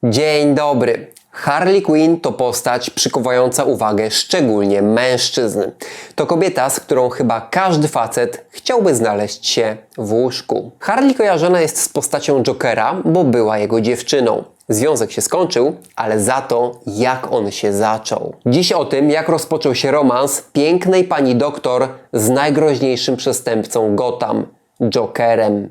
Dzień dobry. Harley Quinn to postać przykuwająca uwagę szczególnie mężczyzn. To kobieta, z którą chyba każdy facet chciałby znaleźć się w łóżku. Harley kojarzona jest z postacią Jokera, bo była jego dziewczyną. Związek się skończył, ale za to jak on się zaczął. Dziś o tym, jak rozpoczął się romans pięknej pani doktor z najgroźniejszym przestępcą Gotham, Jokerem.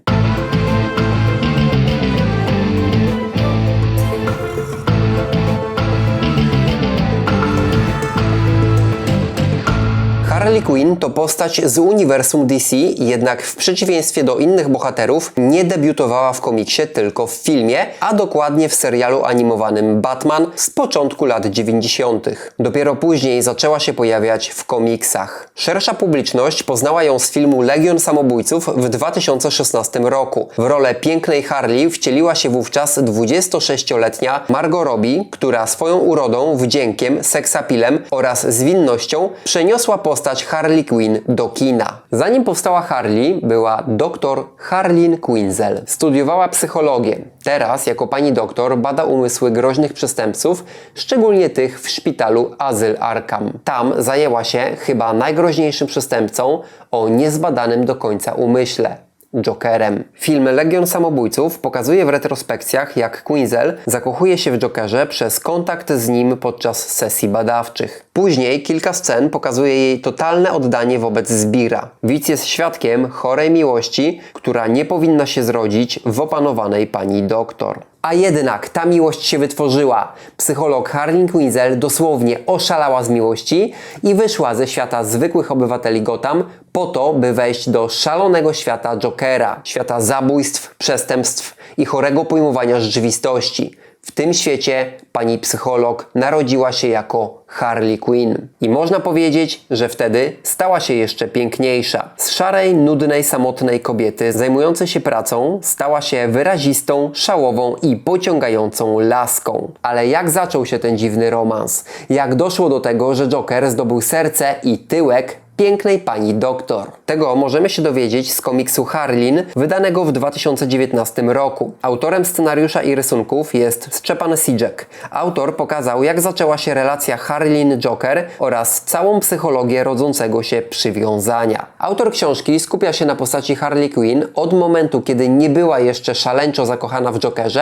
Harley Quinn to postać z uniwersum DC, jednak w przeciwieństwie do innych bohaterów nie debiutowała w komiksie, tylko w filmie, a dokładnie w serialu animowanym Batman z początku lat 90. Dopiero później zaczęła się pojawiać w komiksach. Szersza publiczność poznała ją z filmu Legion Samobójców w 2016 roku. W rolę pięknej Harley wcieliła się wówczas 26-letnia Margot Robbie, która swoją urodą, wdziękiem, seksapilem oraz zwinnością przeniosła postać Harley Quinn do kina. Zanim powstała Harley, była dr Harleen Quinzel. Studiowała psychologię. Teraz, jako pani doktor, bada umysły groźnych przestępców, szczególnie tych w szpitalu Azyl Arkham. Tam zajęła się chyba najgroźniejszym przestępcą o niezbadanym do końca umyśle. Jokerem. Film Legion Samobójców pokazuje w retrospekcjach, jak Quinzel zakochuje się w Jokerze przez kontakt z nim podczas sesji badawczych. Później kilka scen pokazuje jej totalne oddanie wobec zbira. Widz jest świadkiem chorej miłości, która nie powinna się zrodzić w opanowanej pani doktor. A jednak ta miłość się wytworzyła. Psycholog Harleen Quinzel dosłownie oszalała z miłości i wyszła ze świata zwykłych obywateli Gotham po to, by wejść do szalonego świata Jokera. Świata zabójstw, przestępstw i chorego pojmowania rzeczywistości. W tym świecie pani psycholog narodziła się jako Harley Quinn. I można powiedzieć, że wtedy stała się jeszcze piękniejsza. Z szarej, nudnej, samotnej kobiety zajmującej się pracą stała się wyrazistą, szałową i pociągającą laską. Ale jak zaczął się ten dziwny romans? Jak doszło do tego, że Joker zdobył serce i tyłek pięknej pani doktor? Tego możemy się dowiedzieć z komiksu Harleen, wydanego w 2019 roku. Autorem scenariusza i rysunków jest Szczepan Sidżek. Autor pokazał, jak zaczęła się relacja Harleen-Joker oraz całą psychologię rodzącego się przywiązania. Autor książki skupia się na postaci Harley Quinn od momentu, kiedy nie była jeszcze szaleńczo zakochana w Jokerze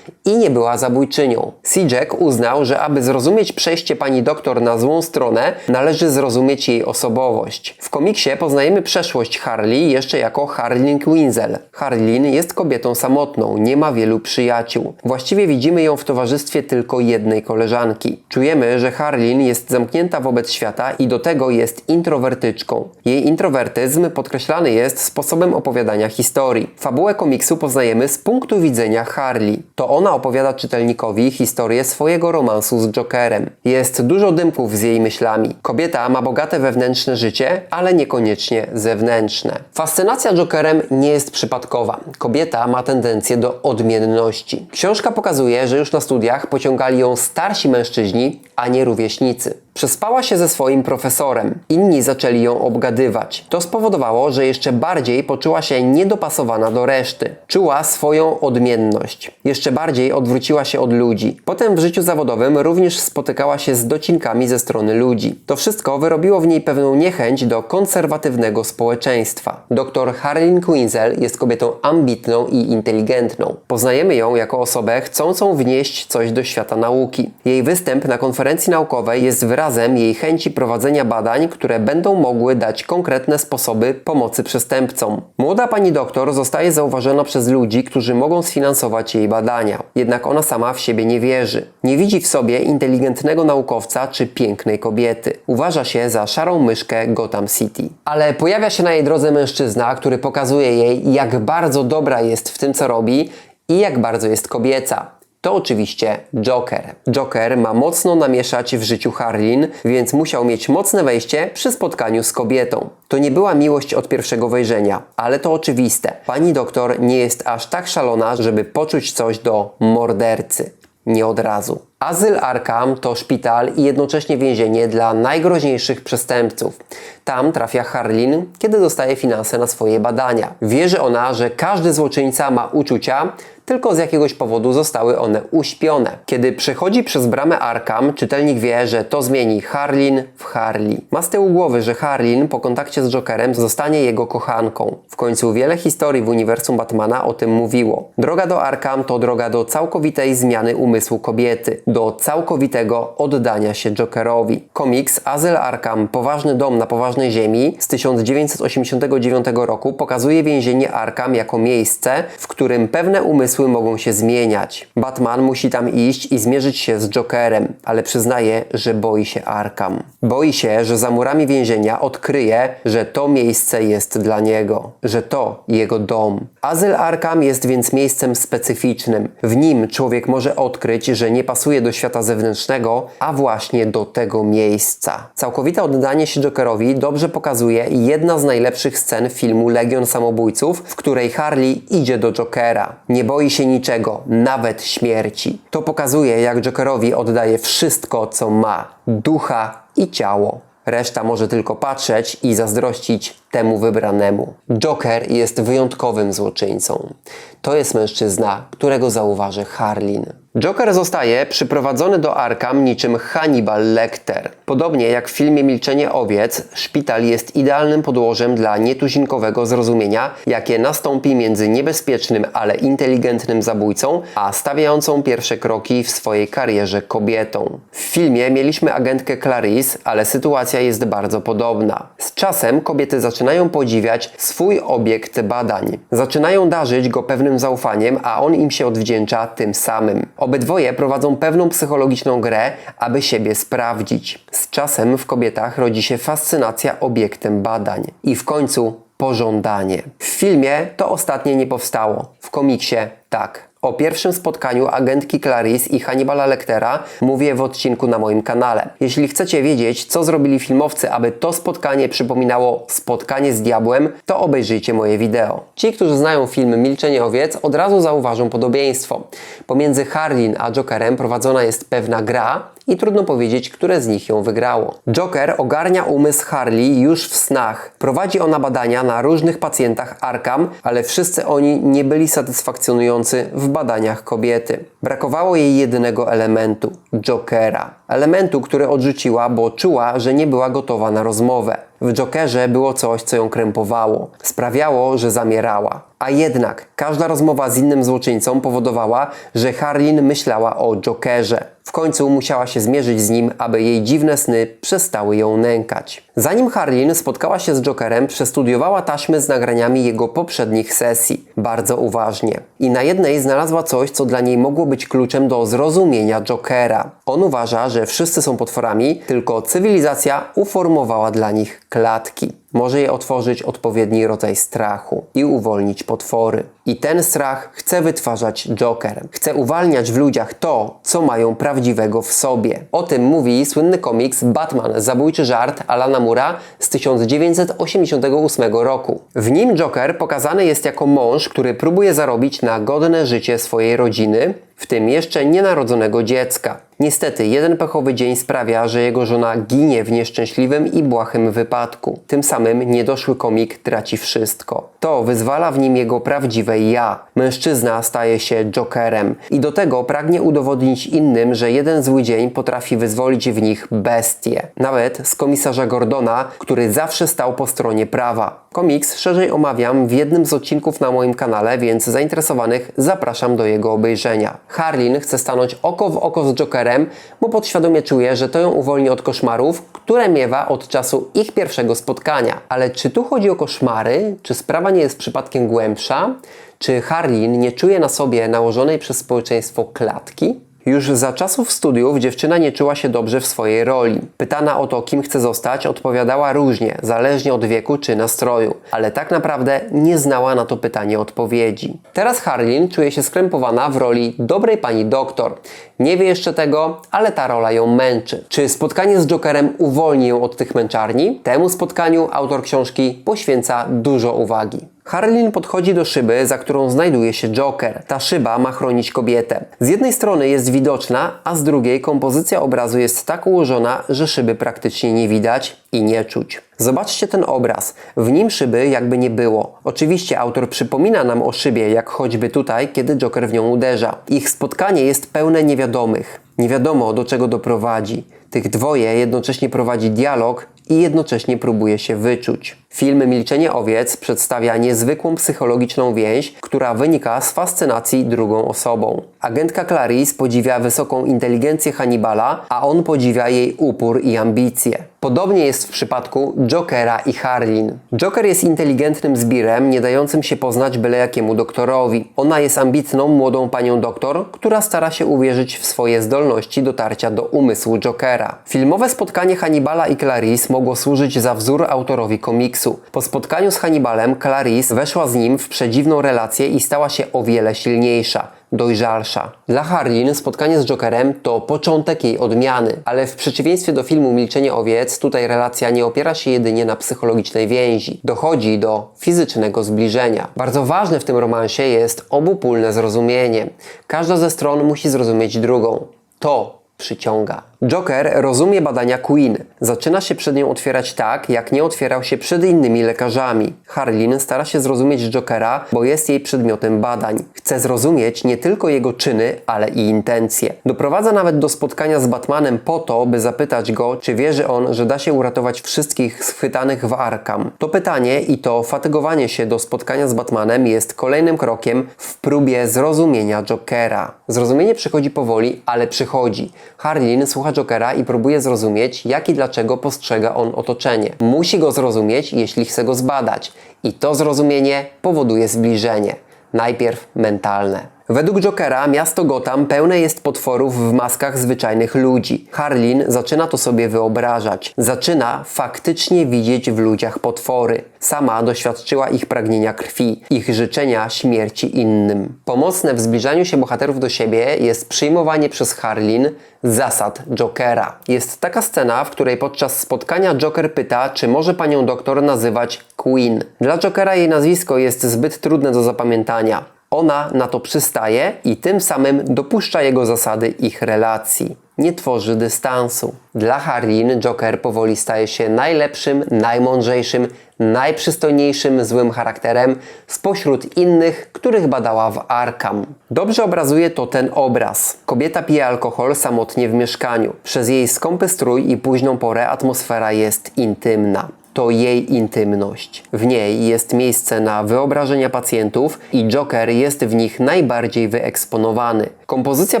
i nie była zabójczynią. Sidżek uznał, że aby zrozumieć przejście pani doktor na złą stronę, należy zrozumieć jej osobowość. W komiksie poznajemy przeszłość Harley jeszcze jako Harleen Quinzel. Harleen jest kobietą samotną, nie ma wielu przyjaciół. Właściwie widzimy ją w towarzystwie tylko jednej koleżanki. Czujemy, że Harleen jest zamknięta wobec świata i do tego jest introwertyczką. Jej introwertyzm podkreślany jest sposobem opowiadania historii. Fabułę komiksu poznajemy z punktu widzenia Harley. To ona opowiada czytelnikowi historię swojego romansu z Jokerem. Jest dużo dymków z jej myślami. Kobieta ma bogate wewnętrzne życie, ale niekoniecznie zewnętrzne. Fascynacja Jokerem nie jest przypadkowa. Kobieta ma tendencję do odmienności. Książka pokazuje, że już na studiach pociągali ją starsi mężczyźni, a nie rówieśnicy. Przespała się ze swoim profesorem. Inni zaczęli ją obgadywać. To spowodowało, że jeszcze bardziej poczuła się niedopasowana do reszty. Czuła swoją odmienność. Jeszcze bardziej odwróciła się od ludzi. Potem w życiu zawodowym również spotykała się z docinkami ze strony ludzi. To wszystko wyrobiło w niej pewną niechęć do konserwatywnego społeczeństwa. Dr Harleen Quinzel jest kobietą ambitną i inteligentną. Poznajemy ją jako osobę chcącą wnieść coś do świata nauki. Jej występ na konferencji naukowej jest wyrazem jej chęci prowadzenia badań, które będą mogły dać konkretne sposoby pomocy przestępcom. Młoda pani doktor zostaje zauważona przez ludzi, którzy mogą sfinansować jej badania. Jednak ona sama w siebie nie wierzy. Nie widzi w sobie inteligentnego naukowca czy pięknej kobiety. Uważa się za szarą myszkę Gotham City. Ale pojawia się na jej drodze mężczyzna, który pokazuje jej, jak bardzo dobra jest w tym, co robi i jak bardzo jest kobieca. To oczywiście Joker. Joker ma mocno namieszać w życiu Harleen, więc musiał mieć mocne wejście przy spotkaniu z kobietą. To nie była miłość od pierwszego wejrzenia, ale to oczywiste. Pani doktor nie jest aż tak szalona, żeby poczuć coś do mordercy. Nie od razu. Azyl Arkham to szpital i jednocześnie więzienie dla najgroźniejszych przestępców. Tam trafia Harleen, kiedy dostaje finanse na swoje badania. Wierzy ona, że każdy złoczyńca ma uczucia, tylko z jakiegoś powodu zostały one uśpione. Kiedy przechodzi przez bramę Arkham, czytelnik wie, że to zmieni Harleen w Harley. Ma z tyłu głowy, że Harleen po kontakcie z Jokerem zostanie jego kochanką. W końcu wiele historii w uniwersum Batmana o tym mówiło. Droga do Arkham to droga do całkowitej zmiany umysłu kobiety, do całkowitego oddania się Jokerowi. Komiks Azyl Arkham, poważny dom na poważnej ziemi z 1989 roku pokazuje więzienie Arkham jako miejsce, w którym pewne umysły mogą się zmieniać. Batman musi tam iść i zmierzyć się z Jokerem, ale przyznaje, że boi się Arkham. Boi się, że za murami więzienia odkryje, że to miejsce jest dla niego, że to jego dom. Azyl Arkham jest więc miejscem specyficznym. W nim człowiek może odkryć, że nie pasuje do świata zewnętrznego, a właśnie do tego miejsca. Całkowite oddanie się Jokerowi dobrze pokazuje jedna z najlepszych scen filmu Legion Samobójców, w której Harley idzie do Jokera. Nie boi się niczego, nawet śmierci. To pokazuje, jak Jokerowi oddaje wszystko, co ma. Ducha i ciało. Reszta może tylko patrzeć i zazdrościć temu wybranemu. Joker jest wyjątkowym złoczyńcą. To jest mężczyzna, którego zauważy Harleen. Joker zostaje przyprowadzony do Arkham niczym Hannibal Lecter. Podobnie jak w filmie Milczenie owiec, szpital jest idealnym podłożem dla nietuzinkowego zrozumienia, jakie nastąpi między niebezpiecznym, ale inteligentnym zabójcą, a stawiającą pierwsze kroki w swojej karierze kobietą. W filmie mieliśmy agentkę Clarice, ale sytuacja jest bardzo podobna. Z czasem kobiety zaczynają podziwiać swój obiekt badań. Zaczynają darzyć go pewnym zaufaniem, a on im się odwdzięcza tym samym. Obydwoje prowadzą pewną psychologiczną grę, aby siebie sprawdzić. Z czasem w kobietach rodzi się fascynacja obiektem badań. I w końcu pożądanie. W filmie to ostatnie nie powstało. W komiksie tak. O pierwszym spotkaniu agentki Clarice i Hannibala Lectera mówię w odcinku na moim kanale. Jeśli chcecie wiedzieć, co zrobili filmowcy, aby to spotkanie przypominało spotkanie z diabłem, to obejrzyjcie moje wideo. Ci, którzy znają film Milczenie owiec, od razu zauważą podobieństwo. Pomiędzy Harleen a Jokerem prowadzona jest pewna gra i trudno powiedzieć, które z nich ją wygrało. Joker ogarnia umysł Harley już w snach. Prowadzi ona badania na różnych pacjentach Arkham, ale wszyscy oni nie byli satysfakcjonujący w badaniach kobiety. Brakowało jej jedynego elementu – Jokera. Elementu, który odrzuciła, bo czuła, że nie była gotowa na rozmowę. W Jokerze było coś, co ją krępowało. Sprawiało, że zamierała. A jednak każda rozmowa z innym złoczyńcą powodowała, że Harleen myślała o Jokerze. W końcu musiała się zmierzyć z nim, aby jej dziwne sny przestały ją nękać. Zanim Harleen spotkała się z Jokerem, przestudiowała taśmy z nagraniami jego poprzednich sesji. Bardzo uważnie. I na jednej znalazła coś, co dla niej mogło być kluczem do zrozumienia Jokera. On uważa, że wszyscy są potworami, tylko cywilizacja uformowała dla nich klatki. Może je otworzyć odpowiedni rodzaj strachu i uwolnić potwory. I ten strach chce wytwarzać Joker. Chce uwalniać w ludziach to, co mają prawdziwego w sobie. O tym mówi słynny komiks Batman – Zabójczy żart Alana Moore'a z 1988 roku. W nim Joker pokazany jest jako mąż, który próbuje zarobić na godne życie swojej rodziny, w tym jeszcze nienarodzonego dziecka. Niestety, jeden pechowy dzień sprawia, że jego żona ginie w nieszczęśliwym i błahym wypadku. Tym samym niedoszły komik traci wszystko. To wyzwala w nim jego prawdziwe ja. Mężczyzna staje się Jokerem i do tego pragnie udowodnić innym, że jeden zły dzień potrafi wyzwolić w nich bestię. Nawet z komisarza Gordona, który zawsze stał po stronie prawa. Komiks szerzej omawiam w jednym z odcinków na moim kanale, więc zainteresowanych zapraszam do jego obejrzenia. Harleen chce stanąć oko w oko z Jokerem, bo podświadomie czuje, że to ją uwolni od koszmarów, które miewa od czasu ich pierwszego spotkania. Ale czy tu chodzi o koszmary? Czy sprawa nie jest przypadkiem głębsza? Czy Harleen nie czuje na sobie nałożonej przez społeczeństwo klatki? Już za czasów studiów dziewczyna nie czuła się dobrze w swojej roli. Pytana o to, kim chce zostać, odpowiadała różnie, zależnie od wieku czy nastroju, ale tak naprawdę nie znała na to pytanie odpowiedzi. Teraz Harleen czuje się skrępowana w roli dobrej pani doktor. Nie wie jeszcze tego, ale ta rola ją męczy. Czy spotkanie z Jokerem uwolni ją od tych męczarni? Temu spotkaniu autor książki poświęca dużo uwagi. Harleen podchodzi do szyby, za którą znajduje się Joker. Ta szyba ma chronić kobietę. Z jednej strony jest widoczna, a z drugiej kompozycja obrazu jest tak ułożona, że szyby praktycznie nie widać i nie czuć. Zobaczcie ten obraz. W nim szyby jakby nie było. Oczywiście autor przypomina nam o szybie, jak choćby tutaj, kiedy Joker w nią uderza. Ich spotkanie jest pełne niewiadomych. Nie wiadomo, do czego doprowadzi. Tych dwoje jednocześnie prowadzi dialog i jednocześnie próbuje się wyczuć. Film Milczenie owiec przedstawia niezwykłą psychologiczną więź, która wynika z fascynacji drugą osobą. Agentka Clarice podziwia wysoką inteligencję Hannibala, a on podziwia jej upór i ambicje. Podobnie jest w przypadku Jokera i Harleen. Joker jest inteligentnym zbirem, nie dającym się poznać byle jakiemu doktorowi. Ona jest ambitną, młodą panią doktor, która stara się uwierzyć w swoje zdolności dotarcia do umysłu Jokera. Filmowe spotkanie Hannibala i Clarice mogło służyć za wzór autorowi komiksu. Po spotkaniu z Hannibalem Clarice weszła z nim w przedziwną relację i stała się o wiele silniejsza, dojrzalsza. Dla Harleen spotkanie z Jokerem to początek jej odmiany, ale w przeciwieństwie do filmu Milczenie owiec, tutaj relacja nie opiera się jedynie na psychologicznej więzi. Dochodzi do fizycznego zbliżenia. Bardzo ważne w tym romansie jest obopólne zrozumienie. Każda ze stron musi zrozumieć drugą. To przyciąga. Joker rozumie badania Queen. Zaczyna się przed nią otwierać tak, jak nie otwierał się przed innymi lekarzami. Harleen stara się zrozumieć Jokera, bo jest jej przedmiotem badań. Chce zrozumieć nie tylko jego czyny, ale i intencje. Doprowadza nawet do spotkania z Batmanem po to, by zapytać go, czy wierzy on, że da się uratować wszystkich schwytanych w Arkham. To pytanie i to fatygowanie się do spotkania z Batmanem jest kolejnym krokiem w próbie zrozumienia Jokera. Zrozumienie przychodzi powoli, ale przychodzi. Harleen słucha Jokera i próbuje zrozumieć, jak i dlaczego postrzega on otoczenie. Musi go zrozumieć, jeśli chce go zbadać. I to zrozumienie powoduje zbliżenie. Najpierw mentalne. Według Jokera miasto Gotham pełne jest potworów w maskach zwyczajnych ludzi. Harleen zaczyna to sobie wyobrażać. Zaczyna faktycznie widzieć w ludziach potwory. Sama doświadczyła ich pragnienia krwi, ich życzenia śmierci innym. Pomocne w zbliżaniu się bohaterów do siebie jest przyjmowanie przez Harleen zasad Jokera. Jest taka scena, w której podczas spotkania Joker pyta, czy może panią doktor nazywać Queen. Dla Jokera jej nazwisko jest zbyt trudne do zapamiętania. Ona na to przystaje i tym samym dopuszcza jego zasady ich relacji. Nie tworzy dystansu. Dla Harleen Joker powoli staje się najlepszym, najmądrzejszym, najprzystojniejszym złym charakterem spośród innych, których badała w Arkham. Dobrze obrazuje to ten obraz. Kobieta pije alkohol samotnie w mieszkaniu. Przez jej skąpy strój i późną porę atmosfera jest intymna. To jej intymność. W niej jest miejsce na wyobrażenia pacjentów i Joker jest w nich najbardziej wyeksponowany. Kompozycja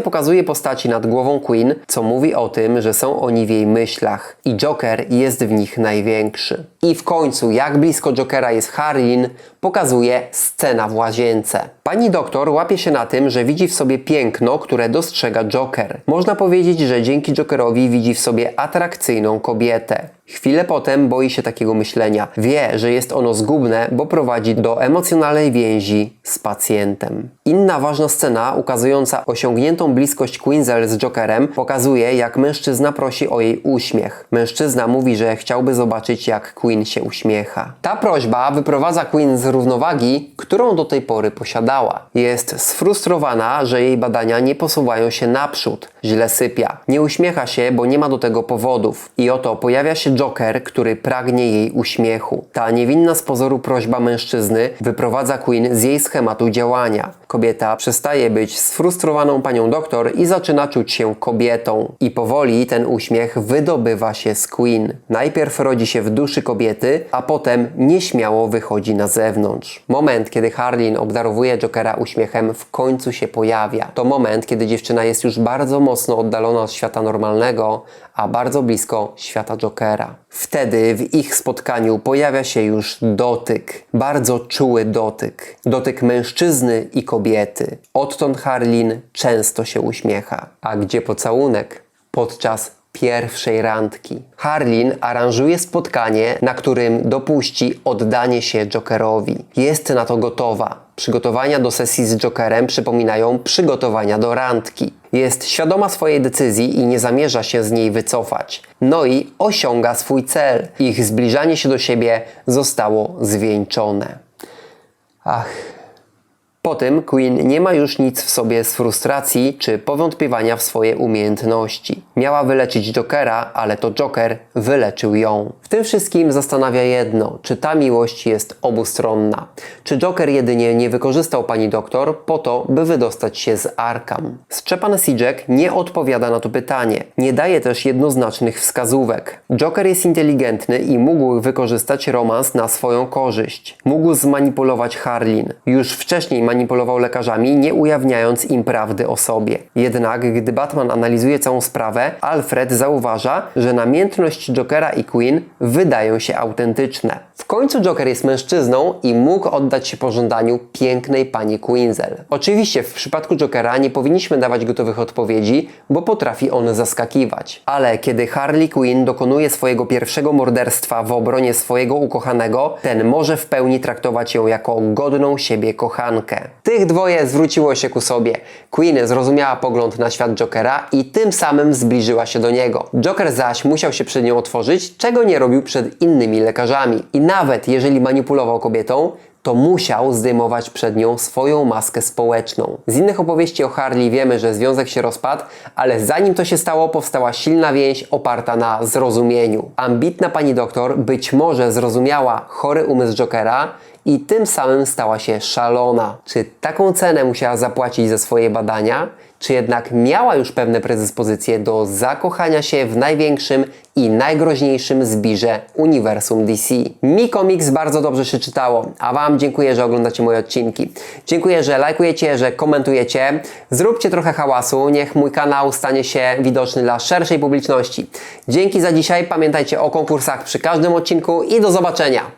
pokazuje postaci nad głową Queen, co mówi o tym, że są oni w jej myślach i Joker jest w nich największy. I w końcu, jak blisko Jokera jest Harleen, pokazuje scena w łazience. Pani doktor łapie się na tym, że widzi w sobie piękno, które dostrzega Joker. Można powiedzieć, że dzięki Jokerowi widzi w sobie atrakcyjną kobietę. Chwilę potem boi się takiego myślenia. Wie, że jest ono zgubne, bo prowadzi do emocjonalnej więzi z pacjentem. Inna ważna scena, ukazująca osiągniętą bliskość Queenzel z Jokerem, pokazuje, jak mężczyzna prosi o jej uśmiech. Mężczyzna mówi, że chciałby zobaczyć, jak Queen się uśmiecha. Ta prośba wyprowadza Queen z równowagi, którą do tej pory posiadała. Jest sfrustrowana, że jej badania nie posuwają się naprzód. Źle sypia. Nie uśmiecha się, bo nie ma do tego powodów. I oto pojawia się Joker, który pragnie jej uśmiechu. Ta niewinna z pozoru prośba mężczyzny wyprowadza Queen z jej schematu działania. Kobieta przestaje być sfrustrowaną panią doktor i zaczyna czuć się kobietą. I powoli ten uśmiech wydobywa się z Queen. Najpierw rodzi się w duszy kobiety, a potem nieśmiało wychodzi na zewnątrz. Moment, kiedy Harleen obdarowuje Jokera uśmiechem, w końcu się pojawia. To moment, kiedy dziewczyna jest już bardzo mocno oddalona od świata normalnego, a bardzo blisko świata Jokera. Wtedy w ich spotkaniu pojawia się już dotyk. Bardzo czuły dotyk. Dotyk mężczyzny i kobiety. Odtąd Harleen często się uśmiecha. A gdzie pocałunek? Podczas pierwszej randki. Harleen aranżuje spotkanie, na którym dopuści oddanie się Jokerowi. Jest na to gotowa. Przygotowania do sesji z Jokerem przypominają przygotowania do randki. Jest świadoma swojej decyzji i nie zamierza się z niej wycofać. No i osiąga swój cel. Ich zbliżanie się do siebie zostało zwieńczone. Po tym Queen nie ma już nic w sobie z frustracji czy powątpiewania w swoje umiejętności. Miała wyleczyć Jokera, ale to Joker wyleczył ją. W tym wszystkim zastanawia jedno, czy ta miłość jest obustronna. Czy Joker jedynie nie wykorzystał pani doktor po to, by wydostać się z Arkham? Szczepan Sijek nie odpowiada na to pytanie. Nie daje też jednoznacznych wskazówek. Joker jest inteligentny i mógł wykorzystać romans na swoją korzyść. Mógł zmanipulować Harleen. Już wcześniej manipulował lekarzami, nie ujawniając im prawdy o sobie. Jednak gdy Batman analizuje całą sprawę, Alfred zauważa, że namiętność Jokera i Queen wydają się autentyczne. W końcu Joker jest mężczyzną i mógł oddać się pożądaniu pięknej pani Quinzel. Oczywiście w przypadku Jokera nie powinniśmy dawać gotowych odpowiedzi, bo potrafi on zaskakiwać. Ale kiedy Harley Quinn dokonuje swojego pierwszego morderstwa w obronie swojego ukochanego, ten może w pełni traktować ją jako godną siebie kochankę. Tych dwoje zwróciło się ku sobie. Queen zrozumiała pogląd na świat Jokera i tym samym zbliżyła się do niego. Joker zaś musiał się przed nią otworzyć, czego nie robił przed innymi lekarzami. I nawet jeżeli manipulował kobietą, to musiał zdejmować przed nią swoją maskę społeczną. Z innych opowieści o Harley wiemy, że związek się rozpadł, ale zanim to się stało, powstała silna więź oparta na zrozumieniu. Ambitna pani doktor być może zrozumiała chory umysł Jokera i tym samym stała się szalona. Czy taką cenę musiała zapłacić za swoje badania? Czy jednak miała już pewne predyspozycje do zakochania się w największym i najgroźniejszym zbirze uniwersum DC? Mi komiks bardzo dobrze się czytało, a Wam dziękuję, że oglądacie moje odcinki. Dziękuję, że lajkujecie, że komentujecie. Zróbcie trochę hałasu, niech mój kanał stanie się widoczny dla szerszej publiczności. Dzięki za dzisiaj, pamiętajcie o konkursach przy każdym odcinku i do zobaczenia!